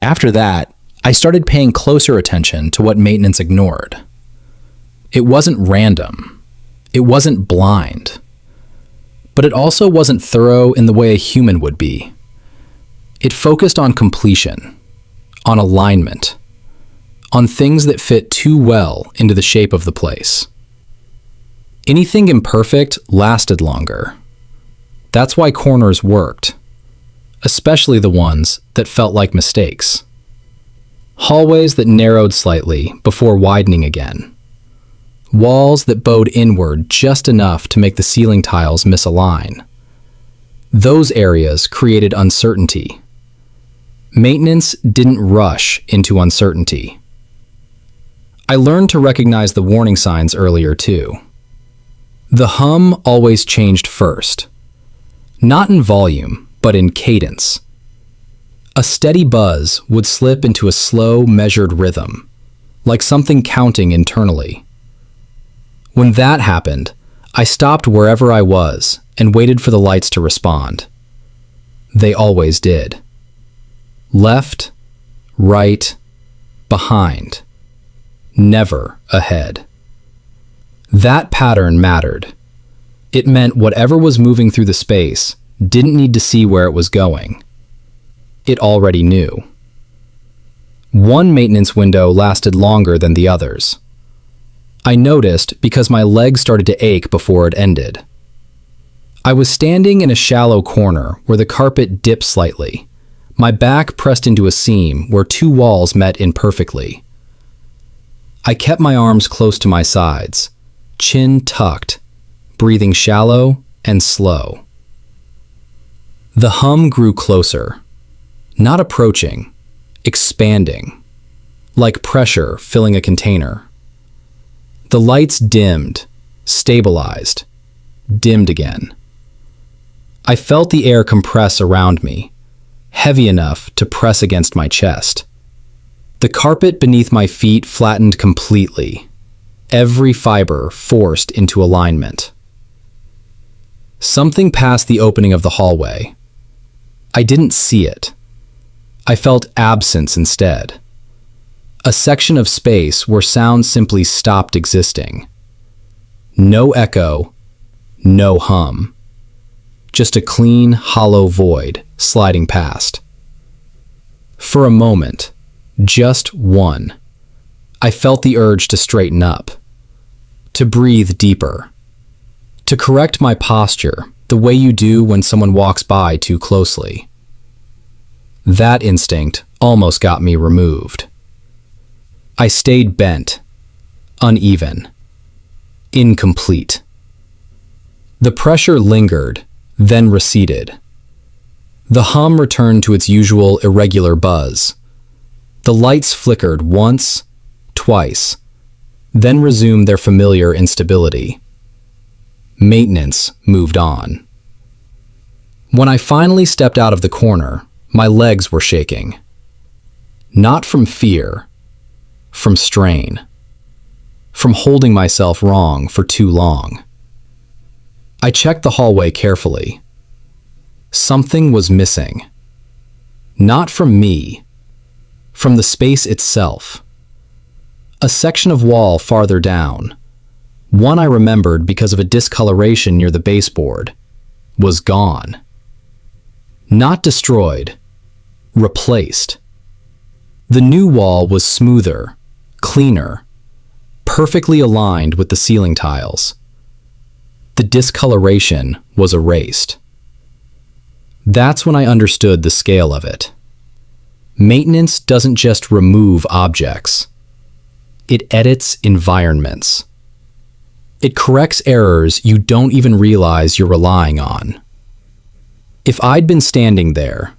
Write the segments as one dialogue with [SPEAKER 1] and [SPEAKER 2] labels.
[SPEAKER 1] After that, I started paying closer attention to what maintenance ignored. It wasn't random. It wasn't blind. But it also wasn't thorough in the way a human would be. It focused on completion, on alignment, on things that fit too well into the shape of the place. Anything imperfect lasted longer. That's why corners worked, especially the ones that felt like mistakes. Hallways that narrowed slightly before widening again. Walls that bowed inward just enough to make the ceiling tiles misalign. Those areas created uncertainty. Maintenance didn't rush into uncertainty. I learned to recognize the warning signs earlier too. The hum always changed first. Not in volume, but in cadence. A steady buzz would slip into a slow, measured rhythm, like something counting internally. When that happened, I stopped wherever I was and waited for the lights to respond. They always did. Left, right, behind. Never ahead. That pattern mattered. It meant whatever was moving through the space didn't need to see where it was going. It already knew. One maintenance window lasted longer than the others. I noticed because my legs started to ache before it ended. I was standing in a shallow corner where the carpet dipped slightly, my back pressed into a seam where two walls met imperfectly. I kept my arms close to my sides, chin tucked, breathing shallow and slow. The hum grew closer, not approaching, expanding, like pressure filling a container. The lights dimmed, stabilized, dimmed again. I felt the air compress around me, heavy enough to press against my chest. The carpet beneath my feet flattened completely, every fiber forced into alignment. Something passed the opening of the hallway. I didn't see it. I felt absence instead. A section of space where sound simply stopped existing. No echo, no hum. Just a clean, hollow void sliding past. For a moment, just one, I felt the urge to straighten up, to breathe deeper, to correct my posture the way you do when someone walks by too closely. That instinct almost got me removed. I stayed bent, uneven, incomplete. The pressure lingered, then receded. The hum returned to its usual irregular buzz. The lights flickered once, twice, then resumed their familiar instability. Maintenance moved on. When I finally stepped out of the corner, my legs were shaking. Not from fear, from strain, from holding myself wrong for too long. I checked the hallway carefully. Something was missing. Not from me, from the space itself. A section of wall farther down, one I remembered because of a discoloration near the baseboard, was gone. Not destroyed, replaced. The new wall was smoother, cleaner, perfectly aligned with the ceiling tiles. The discoloration was erased. That's when I understood the scale of it. Maintenance doesn't just remove objects. It edits environments. It corrects errors you don't even realize you're relying on. If I'd been standing there,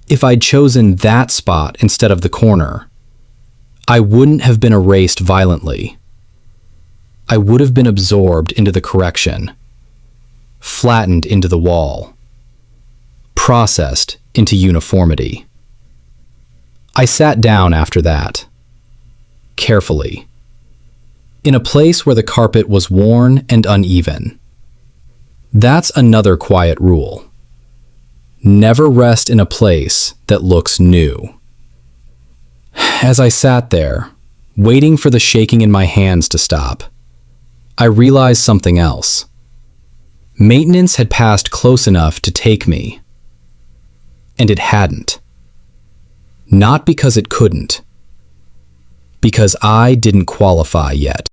[SPEAKER 1] if I'd chosen that spot instead of the corner, I wouldn't have been erased violently. I would have been absorbed into the correction, flattened into the wall, processed into uniformity. I sat down after that, carefully, in a place where the carpet was worn and uneven. That's another quiet rule. Never rest in a place that looks new. as I sat there, waiting for the shaking in my hands to stop, I realized something else. Maintenance had passed close enough to take me, and it hadn't. Not because it couldn't, because I didn't qualify yet.